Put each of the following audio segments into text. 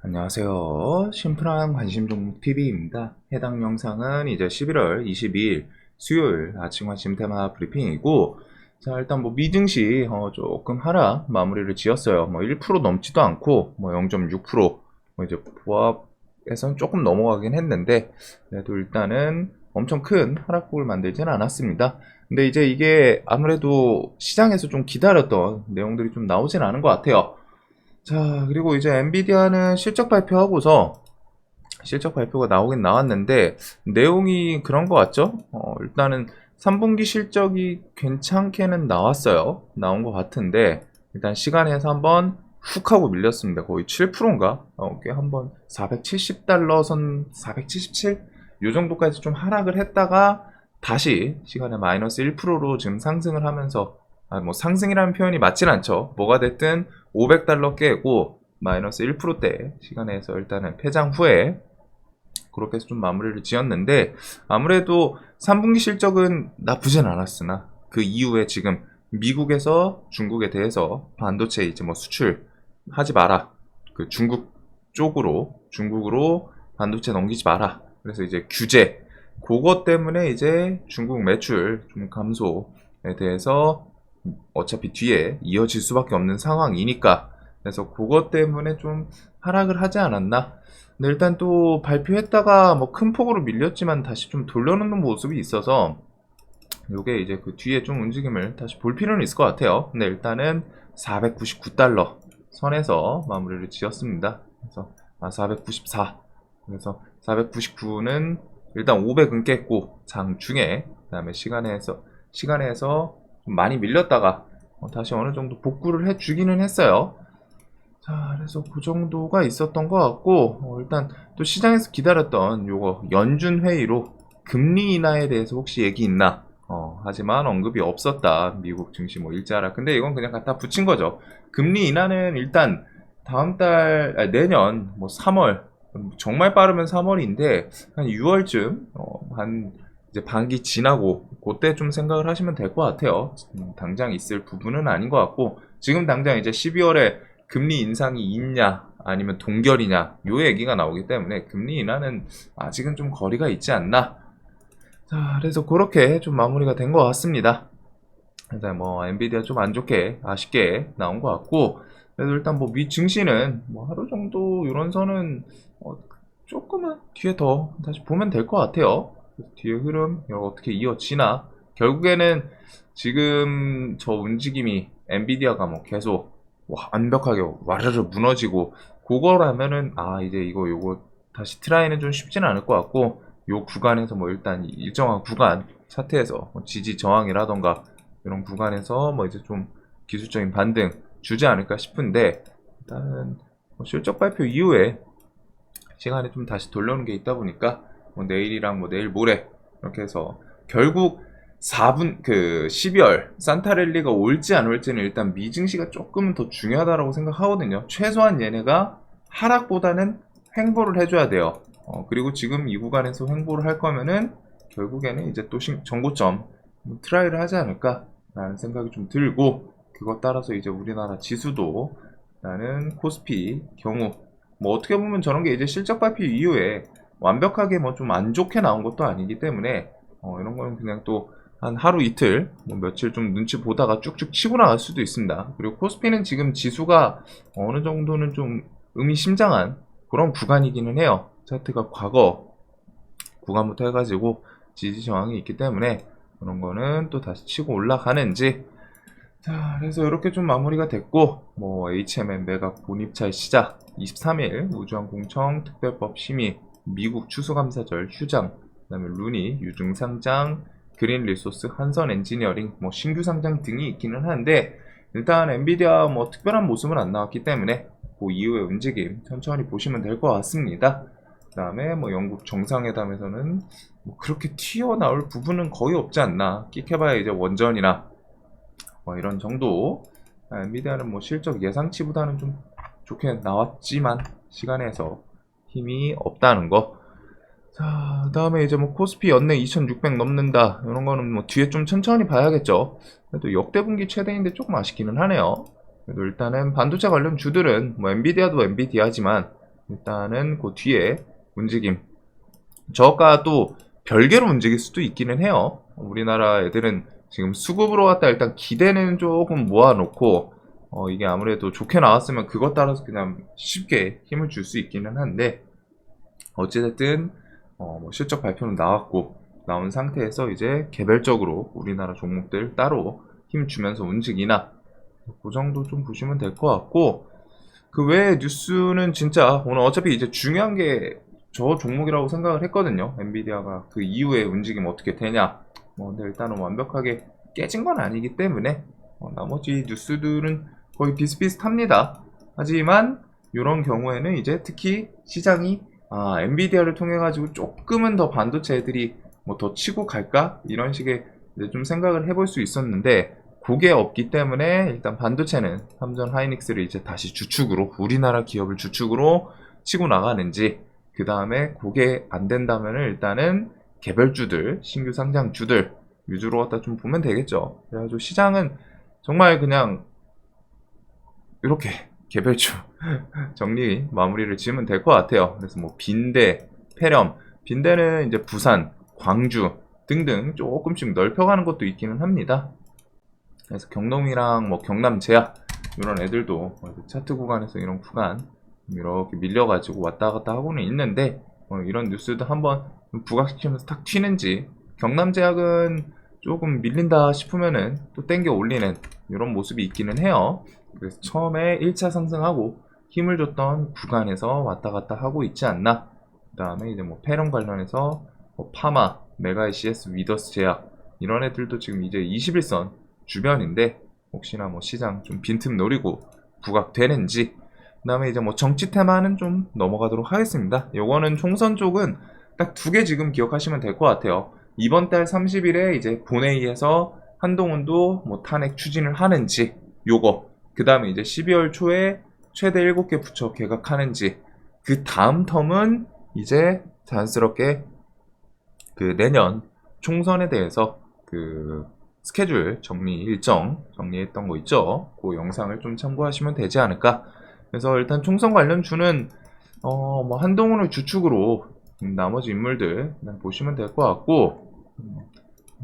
안녕하세요. 심플한 관심 종목 TV입니다. 해당 영상은 이제 11월 22일 수요일 아침 관심 테마 브리핑이고, 자, 일단 뭐 미증시 조금 하락 마무리를 지었어요. 뭐 1% 넘지도 않고 뭐 0.6% 뭐 이제 보합에선 조금 넘어가긴 했는데, 그래도 일단은 엄청 큰 하락폭을 만들지는 않았습니다. 근데 이제 이게 아무래도 시장에서 좀 기다렸던 내용들이 좀 나오진 않은 것 같아요. 자, 그리고 이제 엔비디아는 실적 발표하고서 실적 발표가 나오긴 나왔는데 내용이 그런 것 같죠? 일단은 3분기 실적이 괜찮게는 나왔어요. 나온 것 같은데 일단 시간에서 한번 훅 하고 밀렸습니다. 거의 7%인가? 꽤 한번 470달러 선 477? 요 정도까지 좀 하락을 했다가 다시 시간에 마이너스 1%로 지금 상승을 하면서 뭐 상승이라는 표현이 맞진 않죠. 뭐가 됐든 500달러 깨고 마이너스 1%대 시간에서 일단은 폐장 후에 그렇게 해서 좀 마무리를 지었는데, 아무래도 3분기 실적은 나쁘진 않았으나 그 이후에 지금 미국에서 중국에 대해서 반도체 이제 뭐 수출하지 마라, 그 중국으로 반도체 넘기지 마라, 그래서 이제 규제, 그것 때문에 이제 중국 매출 좀 감소에 대해서 어차피 뒤에 이어질 수밖에 없는 상황이니까, 그래서 그것 때문에 좀 하락을 하지 않았나. 근데 일단 또 발표했다가 뭐 큰 폭으로 밀렸지만 다시 좀 돌려놓는 모습이 있어서 요게 이제 그 뒤에 좀 움직임을 다시 볼 필요는 있을 것 같아요. 근데 일단은 499달러 선에서 마무리를 지었습니다. 그래서 494, 그래서 499는 일단 500은 깼고 장중에, 그 다음에 시간에서 좀 많이 밀렸다가 다시 어느 정도 복구를 해주기는 했어요. 자, 그래서 그 정도가 있었던 것 같고, 일단 또 시장에서 기다렸던 요거 연준 회의로 금리 인하에 대해서 혹시 얘기 있나? 하지만 언급이 없었다. 미국 증시 뭐 일자라. 근데 이건 그냥 갖다 붙인 거죠. 금리 인하는 일단 내년 뭐 3월, 정말 빠르면 3월인데 한 6월쯤 한 이제 반기 지나고 그때 좀 생각을 하시면 될 것 같아요. 당장 있을 부분은 아닌 것 같고, 지금 당장 이제 12월에 금리 인상이 있냐 아니면 동결이냐 요 얘기가 나오기 때문에 금리 인하는 아직은 좀 거리가 있지 않나. 자, 그래서 그렇게 좀 마무리가 된 것 같습니다. 일단 뭐 엔비디아 좀 안 좋게 아쉽게 나온 것 같고, 그래도 일단 뭐 미 증시는 뭐 하루 정도 이런 선은 조금은 뒤에 더 다시 보면 될 것 같아요. 뒤에 흐름 어떻게 이어지나. 결국에는 지금 저 움직임이 엔비디아가 뭐 계속 완벽하게 와르르 무너지고 그거라면은 이제 요거 다시 트라이는 좀 쉽지는 않을 것 같고, 요 구간에서 뭐 일단 일정한 구간 차트에서 뭐 지지 저항이라던가 이런 구간에서 뭐 이제 좀 기술적인 반등 주지 않을까 싶은데, 일단은 뭐 실적 발표 이후에 시간에 좀 다시 돌려오는 게 있다 보니까 뭐 내일이랑 뭐 내일 모레 이렇게 해서 결국 12월 산타랠리가 올지 안 올지는 일단 미증시가 조금은 더 중요하다고 생각하거든요. 최소한 얘네가 하락보다는 횡보를 해줘야 돼요. 그리고 지금 이 구간에서 횡보를 할 거면은 결국에는 이제 또 정고점 트라이를 하지 않을까라는 생각이 좀 들고, 그것 따라서 이제 우리나라 지수도 나는 코스피 경우 뭐 어떻게 보면 저런 게 이제 실적 발표 이후에 완벽하게 뭐 좀 안 좋게 나온 것도 아니기 때문에 이런 거는 그냥 또 한 하루 이틀 뭐 며칠 좀 눈치 보다가 쭉쭉 치고 나갈 수도 있습니다. 그리고 코스피는 지금 지수가 어느 정도는 좀 의미심장한 그런 구간이기는 해요. 차트가 과거 구간부터 해가지고 지지 저항이 있기 때문에 그런 거는 또 다시 치고 올라가는지. 자, 그래서 이렇게 좀 마무리가 됐고, 뭐 HMM 매각 본입찰 시작 23일 우주항공청 특별법 심의, 미국 추수감사절 휴장, 그다음에 루니 유증 상장, 그린 리소스, 한선 엔지니어링 뭐 신규 상장 등이 있기는 한데, 일단 엔비디아 뭐 특별한 모습은 안 나왔기 때문에 그 이후의 움직임 천천히 보시면 될 것 같습니다. 그다음에 뭐 영국 정상회담에서는 뭐 그렇게 튀어나올 부분은 거의 없지 않나. 끽해봐야 이제 원전이나 뭐 이런 정도. 엔비디아는 뭐 실적 예상치보다는 좀 좋게 나왔지만 시간에서 힘이 없다는 거. 자, 그다음에 이제 뭐 코스피 연내 2600 넘는다 이런 거는 뭐 뒤에 좀 천천히 봐야겠죠. 그래도 역대 분기 최대인데 조금 아쉽기는 하네요. 그래도 일단은 반도체 관련 주들은 뭐 엔비디아도 엔비디아지만 일단은 그 뒤에 움직임. 저가 또 별개로 움직일 수도 있기는 해요. 우리나라 애들은 지금 수급으로 갔다 일단 기대는 조금 모아놓고 이게 아무래도 좋게 나왔으면 그것 따라서 그냥 쉽게 힘을 줄 수 있기는 한데 어찌됐든 뭐 실적 발표는 나온 상태에서 이제 개별적으로 우리나라 종목들 따로 힘 주면서 움직이나 그 정도 좀 보시면 될 것 같고 그 외에 뉴스는 진짜 오늘 어차피 이제 중요한 게 저 종목이라고 생각을 했거든요. 엔비디아가 그 이후에 움직임 어떻게 되냐. 근데 일단은 완벽하게 깨진 건 아니기 때문에 나머지 뉴스들은 거의 비슷비슷합니다. 하지만 이런 경우에는 이제 특히 시장이 엔비디아를 통해 가지고 조금은 더 반도체 애들이 뭐 더 치고 갈까 이런 식의 이제 좀 생각을 해볼 수 있었는데 그게 없기 때문에 일단 반도체는 삼전 하이닉스를 이제 다시 주축으로 우리나라 기업을 주축으로 치고 나가는지 그 다음에 그게 안 된다면은 일단은 개별주들 신규 상장주들 위주로 갖다 좀 보면 되겠죠. 그래가지고 시장은 정말 그냥 이렇게 개별주 정리 마무리를 지으면 될 것 같아요. 그래서 뭐 빈대, 폐렴, 빈대는 이제 부산, 광주 등등 조금씩 넓혀가는 것도 있기는 합니다. 그래서 경nom이랑 뭐 경남제약 이런 애들도 차트 구간에서 이런 구간 이렇게 밀려가지고 왔다 갔다 하고는 있는데 이런 뉴스도 한번 부각시키면서 탁 튀는지 경남제약은 조금 밀린다 싶으면은 또 땡겨 올리는 이런 모습이 있기는 해요. 그래서 처음에 1차 상승하고 힘을 줬던 구간에서 왔다 갔다 하고 있지 않나. 그 다음에 이제 뭐 폐렴 관련해서 뭐 파마, 메가이CS, 위더스 제약 이런 애들도 지금 이제 21선 주변인데 혹시나 뭐 시장 좀 빈틈 노리고 부각되는지. 그 다음에 이제 뭐 정치 테마는 좀 넘어가도록 하겠습니다. 요거는 총선 쪽은 딱 두 개 지금 기억하시면 될 것 같아요. 이번 달 30일에 이제 본회의에서 한동훈도 뭐 탄핵 추진을 하는지 요거. 그 다음에 이제 12월 초에 최대 7개 부처 개각하는지. 그 다음 텀은 이제 자연스럽게 그 내년 총선에 대해서 그 스케줄 정리 일정 정리했던 거 있죠. 그 영상을 좀 참고하시면 되지 않을까. 그래서 일단 총선 관련주는 뭐 한동훈을 주축으로 나머지 인물들 그냥 보시면 될 것 같고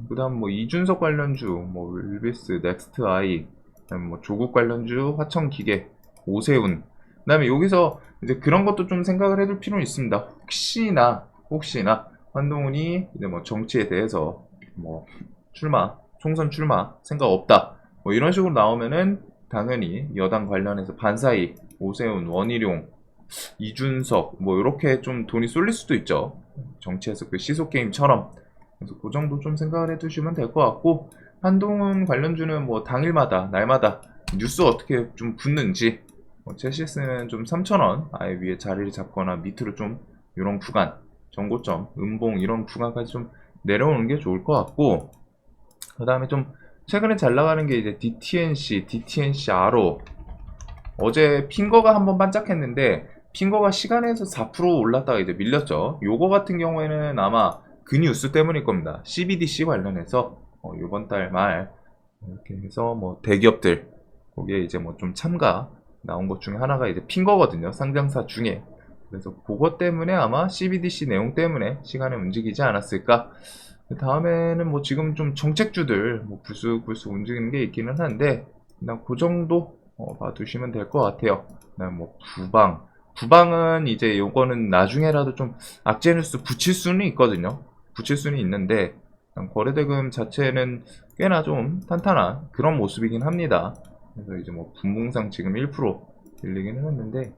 그 다음 뭐 이준석 관련주 뭐 윌비스, 넥스트아이 그다음에 뭐 조국 관련주 화천기계, 오세훈 그 다음에 여기서 이제 그런 것도 좀 생각을 해둘 필요는 있습니다. 혹시나 한동훈이 이제 뭐 정치에 대해서 뭐 총선 출마 생각 없다 뭐 이런 식으로 나오면은 당연히 여당 관련해서 반사이, 오세훈, 원희룡, 이준석 뭐 이렇게 좀 돈이 쏠릴 수도 있죠. 정치에서 그 시소 게임처럼. 그래서 그 정도 좀 생각을 해두시면 될 것 같고 한동훈 관련주는 뭐 당일마다 날마다 뉴스 어떻게 좀 붙는지 제시스는 좀 3,000원 아예 위에 자리를 잡거나 밑으로 좀 이런 구간 정고점, 음봉 이런 구간까지 좀 내려오는 게 좋을 것 같고 그 다음에 좀 최근에 잘 나가는 게 이제 DTNC 아로 어제 핑거가 한번 반짝했는데 핑거가 시간에서 4% 올랐다가 이제 밀렸죠. 요거 같은 경우에는 아마 그 뉴스 때문일 겁니다. CBDC 관련해서 이번 달 말 이렇게 해서 뭐 대기업들 거기에 이제 뭐 좀 참가 나온 것 중에 하나가 이제 핑거거든요. 상장사 중에. 그래서 그것 때문에 아마 CBDC 내용 때문에 시간에 움직이지 않았을까. 그 다음에는 뭐 지금 좀 정책주들 뭐 불쑥불쑥 움직이는 게 있기는 한데 그냥 그 정도 봐두시면 될 것 같아요. 그다음 뭐 부방은 이제 요거는 나중에라도 좀 악재 뉴스 붙일 수는 있거든요. 붙일 수는 있는데 거래대금 자체는 꽤나 좀 탄탄한 그런 모습이긴 합니다. 그래서 이제 뭐 분봉상 지금 1% 밀리기는 했는데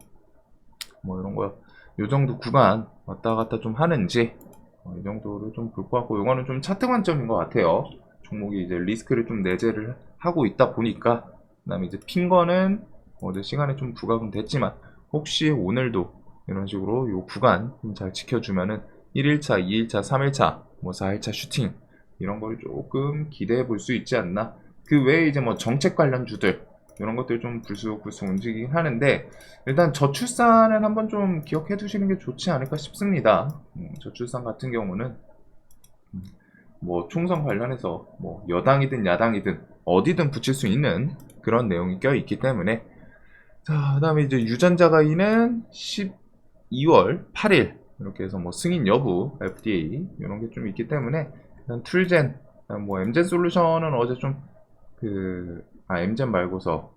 뭐 이런 거 요 정도 구간 왔다 갔다 좀 하는지 이 정도를 좀 볼 것 같고 이거는 좀 차트 관점인 것 같아요. 종목이 이제 리스크를 좀 내재를 하고 있다 보니까 그 다음에 이제 핀거는 어제 시간에 좀 부각은 됐지만 혹시 오늘도 이런 식으로 요 구간 좀 잘 지켜주면은 1일차, 2일차, 3일차, 뭐 4일차 슈팅 이런 거를 조금 기대해 볼 수 있지 않나. 그 외에 이제 뭐 정책 관련주들 이런 것들 좀 불쑥불쑥 움직이긴 하는데 일단 저출산은 한번 좀 기억해 두시는 게 좋지 않을까 싶습니다. 저출산 같은 경우는 뭐 총선 관련해서 뭐 여당이든 야당이든 어디든 붙일 수 있는 그런 내용이 껴있기 때문에 자, 그 다음에 이제 유전자 가위는 2월 8일 이렇게 해서 뭐 승인 여부 FDA 이런 게 좀 있기 때문에 일단 툴젠 뭐 엠젠 솔루션은 어제 좀 엠젠 말고서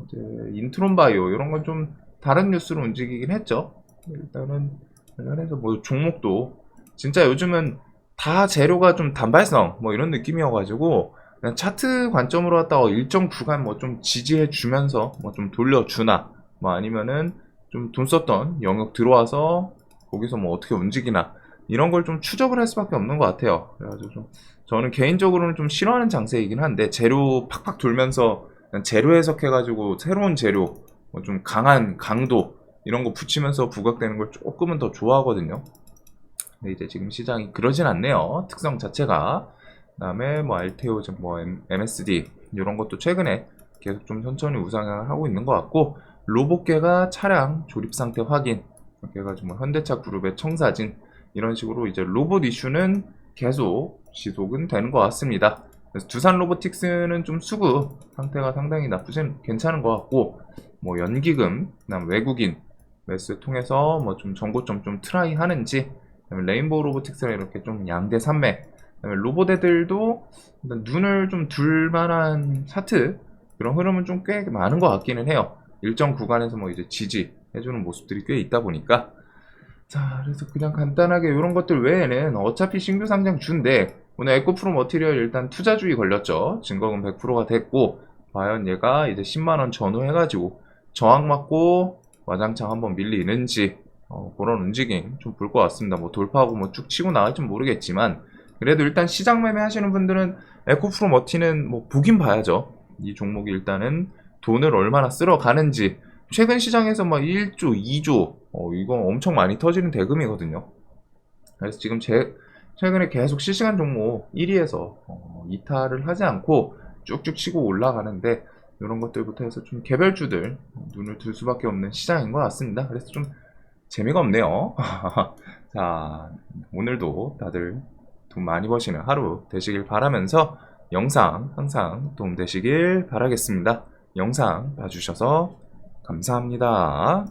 어제 인트론 바이오 이런 건 좀 다른 뉴스로 움직이긴 했죠. 일단은 관련해서 뭐 종목도 진짜 요즘은 다 재료가 좀 단발성 뭐 이런 느낌이어가지고 그냥 차트 관점으로 왔다가 일정 구간 뭐 좀 지지해 주면서 뭐 좀 돌려주나 뭐 아니면은 좀 돈 썼던 영역 들어와서 거기서 뭐 어떻게 움직이나 이런 걸 좀 추적을 할 수밖에 없는 것 같아요. 그래가지고 좀 저는 개인적으로는 좀 싫어하는 장세이긴 한데 재료 팍팍 돌면서 그냥 재료 해석해가지고 새로운 재료 뭐 좀 강한 강도 이런 거 붙이면서 부각되는 걸 조금은 더 좋아하거든요. 근데 이제 지금 시장이 그러진 않네요. 특성 자체가. 그다음에 뭐 알테오, 뭐 MSD 이런 것도 최근에 계속 좀 천천히 우상향을 하고 있는 것 같고 로봇계가 차량 조립 상태 확인 이렇게 해가지고 뭐 현대차 그룹의 청사진 이런 식으로 이제 로봇 이슈는 계속 지속은 되는 것 같습니다. 그래서 두산 로보틱스는 좀 수급 상태가 상당히 나쁘진 괜찮은 것 같고 뭐 연기금, 그다음 외국인 매수 통해서 뭐 좀 정고점 좀 트라이 하는지 레인보우 로보틱스랑 이렇게 좀 양대 산맥 로봇 애들도 눈을 좀 둘만한 차트 그런 흐름은 좀 꽤 많은 것 같기는 해요. 일정 구간에서 뭐 이제 지지해주는 모습들이 꽤 있다 보니까 자 그래서 그냥 간단하게 이런 것들 외에는 어차피 신규 상장 주인데 오늘 에코프로 머티리얼 일단 투자주의 걸렸죠. 증거금 100%가 됐고 과연 얘가 이제 10만원 전후 해가지고 저항 맞고 와장창 한번 밀리는지 그런 움직임 좀 볼 것 같습니다. 뭐 돌파하고 뭐 쭉 치고 나갈지 모르겠지만 그래도 일단 시장 매매 하시는 분들은 에코프로 머티는 뭐 보긴 봐야죠. 이 종목이 일단은 돈을 얼마나 쓸어 가는지 최근 시장에서 막 1조, 2조 이거 엄청 많이 터지는 대금이거든요. 그래서 지금 최근에 계속 실시간 종목 1위에서 이탈을 하지 않고 쭉쭉 치고 올라가는데 이런 것들부터 해서 좀 개별주들 눈을 둘 수밖에 없는 시장인 것 같습니다. 그래서 좀 재미가 없네요. 자, 오늘도 다들 돈 많이 버시는 하루 되시길 바라면서 영상 항상 도움 되시길 바라겠습니다. 영상 봐주셔서 감사합니다.